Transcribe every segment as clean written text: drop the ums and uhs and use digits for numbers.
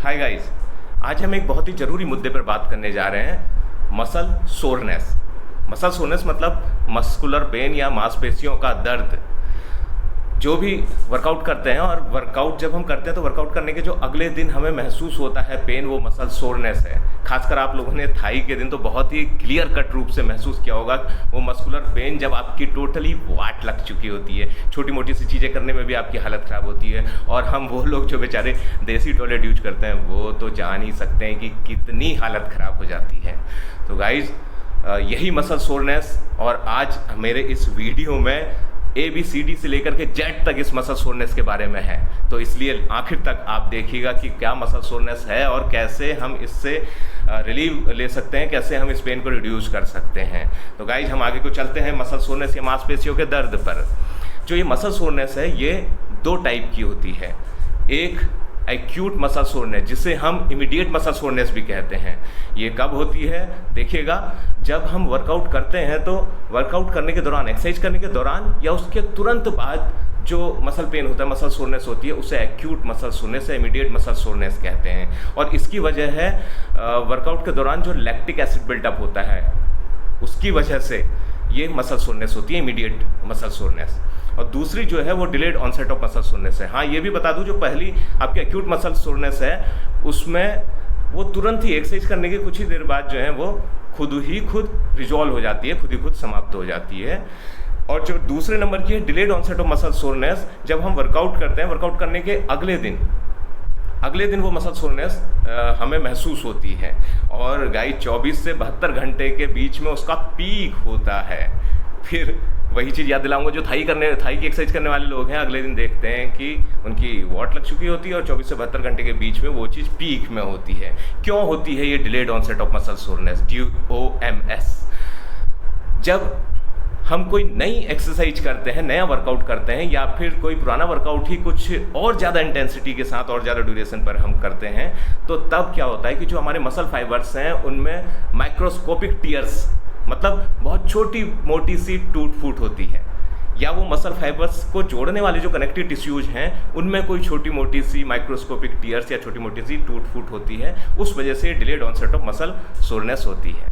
Hi guys, आज हम एक बहुत ही ज़रूरी मुद्दे पर बात करने जा रहे हैं। Muscle soreness. मसल सोरनेस मतलब मस्कुलर पेन या मांसपेशियों का दर्द। जो भी वर्कआउट करते हैं और वर्कआउट जब हम करते हैं तो वर्कआउट करने के जो अगले दिन हमें महसूस होता है पेन, वो मसल सोरनेस है। खासकर आप लोगों ने थाई के दिन तो बहुत ही क्लियर कट रूप से महसूस किया होगा वो मस्कुलर पेन, जब आपकी टोटली वाट लग चुकी होती है। छोटी मोटी सी चीज़ें करने में भी आपकी हालत ख़राब होती है। और हम वो लोग जो बेचारे देसी टॉयलेट यूज करते हैं वो तो जान ही सकते हैं कि कितनी हालत ख़राब हो जाती है। तो गाइज, यही मसल सोरनेस, और आज मेरे इस वीडियो में ABCD से लेकर के Z तक इस मसल सोरनेस के बारे में है। तो इसलिए आखिर तक आप देखिएगा कि क्या मसल सोरनेस है और कैसे हम इससे रिलीव ले सकते हैं, कैसे हम इस पेन को रिड्यूस कर सकते हैं। तो गाइज, हम आगे को चलते हैं मसल सोरनेस या मांसपेशियों के दर्द पर। जो ये मसल सोरनेस है ये दो टाइप की होती है। एक एक्यूट मसल सोरनेस, जिसे हम इमीडिएट मसल सोरनेस भी कहते हैं। ये कब होती है देखिएगा, जब हम वर्कआउट करते हैं तो वर्कआउट करने के दौरान, एक्सरसाइज करने के दौरान या उसके तुरंत बाद जो मसल पेन होता है, मसल सोरनेस होती है, उसे एक्यूट मसल सोरनेस या इमीडिएट मसल सोरनेस कहते हैं। और इसकी वजह है वर्कआउट के दौरान जो लैक्टिक एसिड बिल्टअप होता है, उसकी वजह से ये मसल सोरनेस होती है, इमीडिएट मसल सोरनेस। और दूसरी जो है वो delayed onset of muscle soreness है। हाँ, ये भी बता दूं, जो पहली आपकी एक्यूट मसल सोरनेस है उसमें वो तुरंत ही एक्सरसाइज करने के कुछ ही देर बाद जो है वो खुद रिजॉल्व हो जाती है, खुद ही खुद समाप्त हो जाती है। और जो दूसरे नंबर की है delayed onset of muscle soreness, जब हम वर्कआउट करते हैं, वर्कआउट करने के अगले दिन वो मसल सोरनेस हमें महसूस होती है। और गाइस, 24 से 72 घंटे के बीच में उसका पीक होता है। फिर वही चीज़ याद दिलाऊंगा, जो थाई की एक्सरसाइज करने वाले लोग हैं, अगले दिन देखते हैं कि उनकी वॉट लग चुकी होती है और 24 से 72 घंटे के बीच में वो चीज़ पीक में होती है। क्यों होती है ये delayed onset of muscle soreness, DOMS? जब हम कोई नई एक्सरसाइज करते हैं, नया वर्कआउट करते हैं, या फिर कोई पुराना वर्कआउट ही कुछ और ज़्यादा इंटेंसिटी के साथ और ज़्यादा ड्यूरेशन पर हम करते हैं, तो तब क्या होता है कि जो हमारे मसल फाइबर्स हैं उनमें माइक्रोस्कोपिक टीयर्स, मतलब बहुत छोटी मोटी सी टूट फूट होती है, या वो मसल फाइबर्स को जोड़ने वाले जो कनेक्टिव टिश्यूज हैं उनमें कोई छोटी मोटी सी माइक्रोस्कोपिक टीयर्स या छोटी मोटी सी टूट फूट होती है। उस वजह से delayed onset of muscle soreness होती है,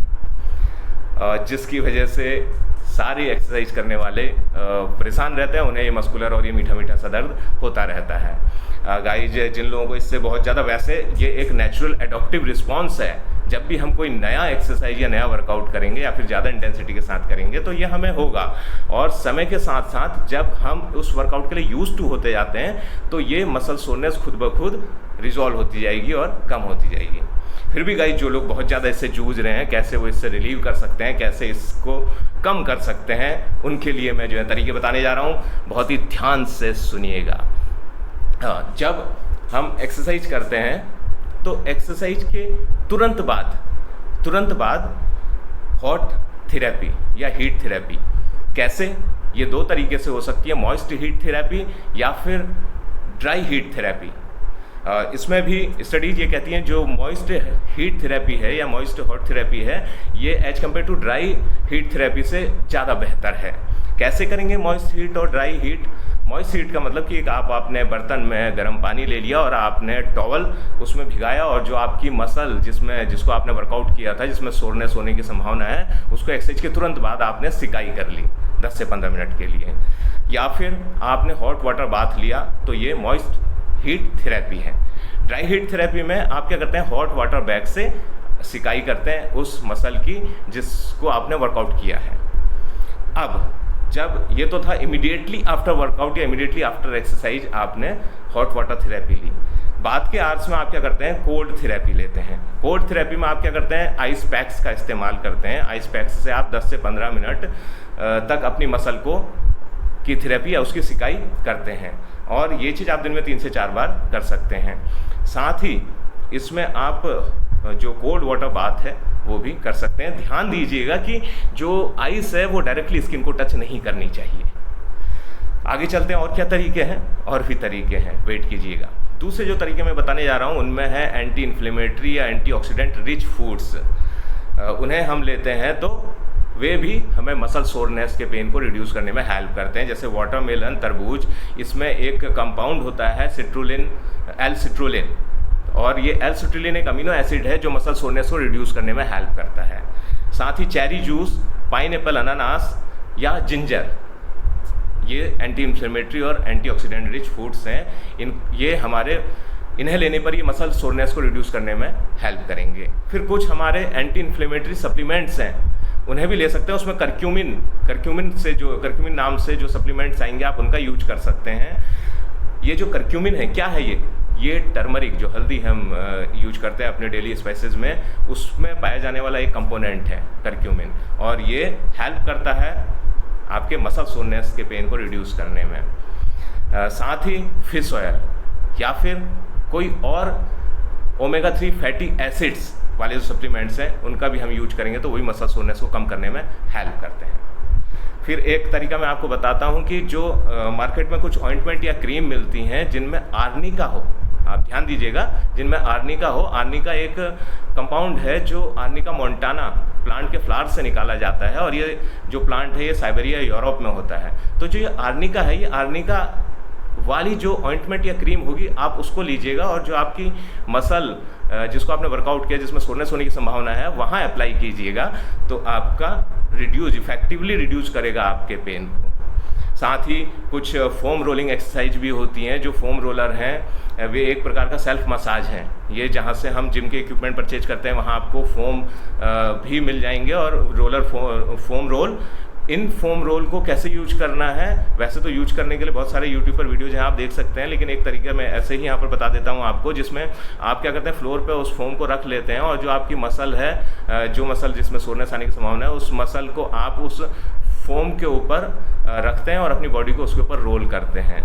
जिसकी वजह से सारी एक्सरसाइज करने वाले परेशान रहते हैं। उन्हें ये मस्कुलर और ये मीठा मीठा सा दर्द होता रहता है। गाइज, जिन लोगों को इससे बहुत ज़्यादा, वैसे ये एक नेचुरल एडॉप्टिव रिस्पॉन्स है। जब भी हम कोई नया एक्सरसाइज या नया वर्कआउट करेंगे या फिर ज़्यादा इंटेंसिटी के साथ करेंगे तो ये हमें होगा। और समय के साथ साथ जब हम उस वर्कआउट के लिए यूज टू होते जाते हैं तो ये मसल सोरनेस खुद ब खुद रिजॉल्व होती जाएगी और कम होती जाएगी। फिर भी गाइज, जो लोग बहुत ज़्यादा इससे जूझ रहे हैं, कैसे वो इससे रिलीव कर सकते हैं, कैसे इसको कम कर सकते हैं, उनके लिए मैं जो है तरीके बताने जा रहा हूँ। बहुत ही ध्यान से सुनिएगा। हाँ, जब हम एक्सरसाइज करते हैं तो एक्सरसाइज के तुरंत बाद हॉट थेरेपी या हीट थेरेपी। कैसे? ये दो तरीके से हो सकती है, मॉइस्ट हीट थेरेपी या फिर ड्राई हीट थेरेपी। इसमें भी स्टडीज ये कहती हैं जो मॉइस्ट हीट थेरेपी है या मॉइस्ट हॉट थेरेपी है, ये as compared to dry heat therapy से ज़्यादा बेहतर है। कैसे करेंगे मॉइस्ट हीट और ड्राई हीट? मॉइस्ट हीट का मतलब कि एक आपने बर्तन में गर्म पानी ले लिया और आपने टॉवल उसमें भिगाया, और जो आपकी मसल जिसको आपने वर्कआउट किया था, जिसमें सोरनेस होने की संभावना है, उसको एक्सरसाइज के तुरंत बाद आपने सिकाई कर ली 10 से 15 मिनट के लिए। या फिर आपने हॉट वाटर बाथ लिया, तो ये मॉइस्ट हीट थेरेपी है। ड्राई हीट थेरेपी में आप क्या करते हैं, हॉट वाटर बैग से सिकाई करते हैं उस मसल की जिसको आपने वर्कआउट किया है। अब जब ये तो था इमीडिएटली आफ्टर वर्कआउट या इमीडिएटली आफ्टर एक्सरसाइज आपने हॉट वाटर थेरेपी ली। बाद के आवर्स में आप क्या करते हैं, कोल्ड थेरेपी लेते हैं। कोल्ड थेरेपी में आप क्या करते हैं, आइस पैक्स का इस्तेमाल करते हैं। आइस पैक्स से आप 10 से 15 मिनट तक अपनी मसल की थेरेपी या उसकी सिकाई करते हैं। और ये चीज़ आप दिन में 3 से 4 बार कर सकते हैं। साथ ही इसमें आप जो कोल्ड वाटर बाथ है वो भी कर सकते हैं। ध्यान दीजिएगा कि जो आइस है वो डायरेक्टली स्किन को टच नहीं करनी चाहिए। आगे चलते हैं, और क्या तरीके हैं, और भी तरीके हैं, वेट कीजिएगा। दूसरे जो तरीके मैं बताने जा रहा हूँ उनमें है एंटी इन्फ्लेमेटरी या एंटीऑक्सीडेंट रिच फूड्स। उन्हें हम लेते हैं तो वे भी हमें मसल सोरनेस के पेन को रिड्यूस करने में हेल्प करते हैं। जैसे वाटरमेलन, तरबूज, इसमें एक कंपाउंड होता है सिट्रुलिन, एल सिट्रुलिन। और ये एल-सिट्रुलिन एक अमीनो एसिड है जो मसल सोरनेस को रिड्यूस करने में हेल्प करता है। साथ ही चेरी जूस, पाइनएप्पल, अनानास या जिंजर, ये एंटी इन्फ्लेमेटरी और एंटीऑक्सीडेंट रिच फूड्स हैं। इन्हें लेने पर ये मसल सोरनेस को रिड्यूस करने में हेल्प करेंगे। फिर कुछ हमारे एंटी इन्फ्लेमेटरी सप्लीमेंट्स हैं, उन्हें भी ले सकते हैं। उसमें करक्यूमिन नाम से जो सप्लीमेंट्स आएंगे आप उनका यूज कर सकते हैं। ये जो करक्यूमिन है, क्या है ये टर्मरिक, जो हल्दी हम यूज करते हैं अपने डेली स्पाइसेस में, उसमें पाया जाने वाला एक कंपोनेंट है करक्यूमिन, और ये हेल्प करता है आपके मसल सोरनेस के पेन को रिड्यूस करने में। साथ ही फिश ऑयल या फिर कोई और ओमेगा 3 फैटी एसिड्स वाले जो सप्लीमेंट्स हैं उनका भी हम यूज करेंगे तो वही मसल सोरनेस को कम करने में हेल्प करते हैं। फिर एक तरीका मैं आपको बताता हूँ कि जो मार्केट में कुछ ऑइंटमेंट या क्रीम मिलती हैं जिनमें आर्निका हो, आप ध्यान दीजिएगा, जिनमें आर्निका हो। आर्निका एक कंपाउंड है जो आर्निका मोंटाना प्लांट के फ्लावर से निकाला जाता है, और ये जो प्लांट है ये साइबेरिया यूरोप में होता है। तो जो ये आर्निका है, ये आर्निका वाली जो ऑइंटमेंट या क्रीम होगी आप उसको लीजिएगा, और जो आपकी मसल जिसको आपने वर्कआउट किया, जिसमें सोरनेस होने की संभावना है, वहाँ अप्लाई कीजिएगा तो आपका इफेक्टिवली रिड्यूस करेगा आपके पेन को। साथ ही कुछ फोम रोलिंग एक्सरसाइज भी होती हैं। जो फोम रोलर हैं वे एक प्रकार का सेल्फ मसाज हैं। ये जहाँ से हम जिम के इक्विपमेंट परचेज करते हैं वहाँ आपको फोम भी मिल जाएंगे, और फोम रोल, इन फोम रोल को कैसे यूज करना है, वैसे तो यूज करने के लिए बहुत सारे यूट्यूब पर वीडियोज हैं, आप देख सकते हैं, लेकिन एक तरीका मैं ऐसे ही यहाँ पर बता देता हूँ आपको, जिसमें आप क्या करते हैं, फ्लोर पे उस फोम को रख लेते हैं, और जो आपकी मसल है, जो मसल जिसमें सोरनेस आने की संभावना है, उस मसल को आप उस फोम के ऊपर रखते हैं और अपनी बॉडी को उसके ऊपर रोल करते हैं।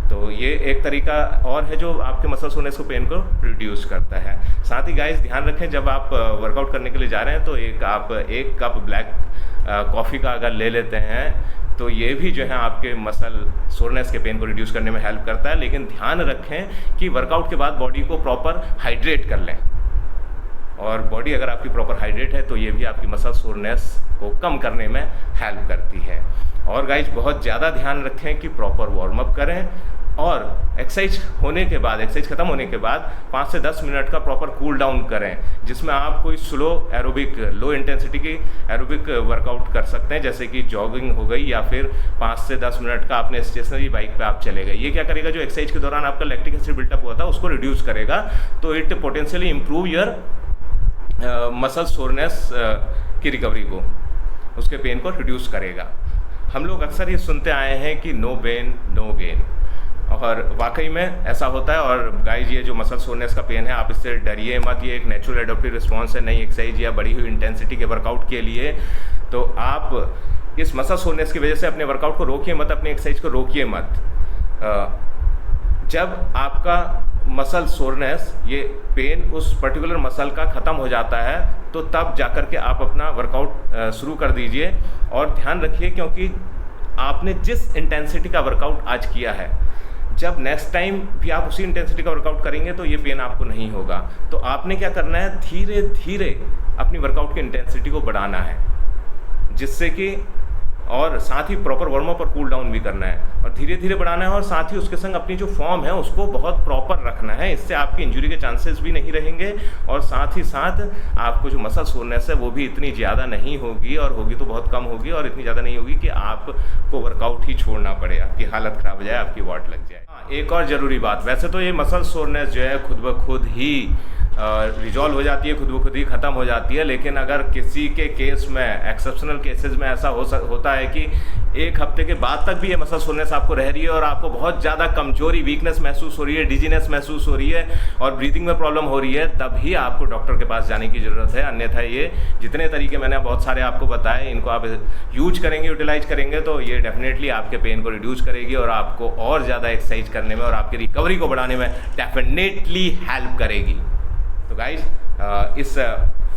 तो ये एक तरीका और है जो आपके मसल सोरनेस को, पेन को रिड्यूस करता है। साथ ही गाइस ध्यान रखें, जब आप वर्कआउट करने के लिए जा रहे हैं तो एक कप ब्लैक कॉफ़ी का अगर ले लेते हैं तो ये भी जो है आपके मसल सोरनेस के पेन को रिड्यूस करने में हेल्प करता है। लेकिन ध्यान रखें कि वर्कआउट के बाद बॉडी को प्रॉपर हाइड्रेट कर लें, और बॉडी अगर आपकी प्रॉपर हाइड्रेट है तो ये भी आपकी मसल सोरनेस को कम करने में हेल्प करती है। और गाइज बहुत ज़्यादा ध्यान रखें कि प्रॉपर वार्म अप करें, और एक्सरसाइज खत्म होने के बाद 5 से 10 मिनट का प्रॉपर कूल डाउन करें, जिसमें आप कोई लो इंटेंसिटी की एरोबिक वर्कआउट कर सकते हैं, जैसे कि जॉगिंग हो गई, या फिर 5 से 10 मिनट का अपने स्टेशनरी बाइक पे आप चले गए। ये क्या करेगा, जो एक्सरसाइज के दौरान आपका लैक्टिक एसिड बिल्टअप हुआ था उसको रिड्यूस करेगा, तो it potentially improve your muscle soreness की रिकवरी को, उसके पेन को रिड्यूस करेगा। हम लोग अक्सर ये सुनते आए हैं कि नो पेन नो गेन, और वाकई में ऐसा होता है। और गाइज ये जो मसल सोरनेस का पेन है, आप इससे डरिए मत, ये एक नेचुरल एडोप्टिव रिस्पॉन्स है नई एक्सरसाइज या बढ़ी हुई इंटेंसिटी के वर्कआउट के लिए। तो आप इस मसल सोरनेस की वजह से अपने वर्कआउट को रोकिए मत, अपनी एक्सरसाइज को रोकिए मत। जब आपका मसल सोरनेस, ये पेन उस पर्टिकुलर मसल का ख़त्म हो जाता है, तो तब जाकर के आप अपना वर्कआउट शुरू कर दीजिए। और ध्यान रखिए, क्योंकि आपने जिस इंटेंसिटी का वर्कआउट आज किया है, जब नेक्स्ट टाइम भी आप उसी इंटेंसिटी का वर्कआउट करेंगे तो ये पेन आपको नहीं होगा। तो आपने क्या करना है, धीरे धीरे अपनी वर्कआउट की इंटेंसिटी को बढ़ाना है, जिससे कि, और साथ ही प्रॉपर वार्म अप और कूल डाउन भी करना है, और धीरे धीरे बढ़ाना है, और साथ ही उसके संग अपनी जो फॉर्म है उसको बहुत प्रॉपर रखना है। इससे आपकी इंजरी के चांसेस भी नहीं रहेंगे, और साथ ही साथ आपको जो मसल सोरनेस है वो भी इतनी ज़्यादा नहीं होगी, और होगी तो बहुत कम होगी, और इतनी ज़्यादा नहीं होगी कि आपको वर्कआउट ही छोड़ना पड़े, आपकी हालत ख़राब हो जाए, आपकी वाट लग जाए। एक और ज़रूरी बात, वैसे तो ये मसल सोरनेस जो है खुद ब खुद ही रिजॉल्व हो जाती है, खुद ब खुद ही ख़त्म हो जाती है। लेकिन अगर किसी के केस में, एक्सेप्शनल केसेस में ऐसा होता है कि 1 हफ्ते के बाद तक भी ये मसल सोरनेस आपको रह रही है, और आपको बहुत ज़्यादा कमजोरी, वीकनेस महसूस हो रही है, डिजीनेस महसूस हो रही है, और ब्रीथिंग में प्रॉब्लम हो रही है, तभी आपको डॉक्टर के पास जाने की ज़रूरत है। अन्यथा ये जितने तरीके मैंने बहुत सारे आपको बताए, इनको आप यूज करेंगे, यूटिलाइज करेंगे, तो ये डेफिनेटली आपके पेन को रिड्यूस करेगी, और आपको और ज़्यादा एक्सरसाइज करने में और आपकी रिकवरी को बढ़ाने में डेफिनेटली हेल्प करेगी। तो गाइज इस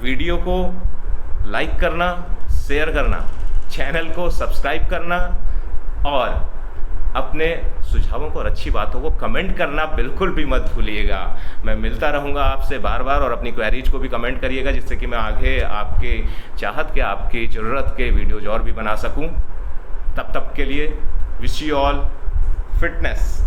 वीडियो को लाइक करना, शेयर करना, चैनल को सब्सक्राइब करना, और अपने सुझावों को और अच्छी बातों को कमेंट करना बिल्कुल भी मत भूलिएगा। मैं मिलता रहूँगा आपसे बार बार, और अपनी क्वेरीज को भी कमेंट करिएगा, जिससे कि मैं आगे आपके चाहत के, आपकी ज़रूरत के वीडियोज और भी बना सकूँ। तब तक के लिए विश यू ऑल फिटनेस।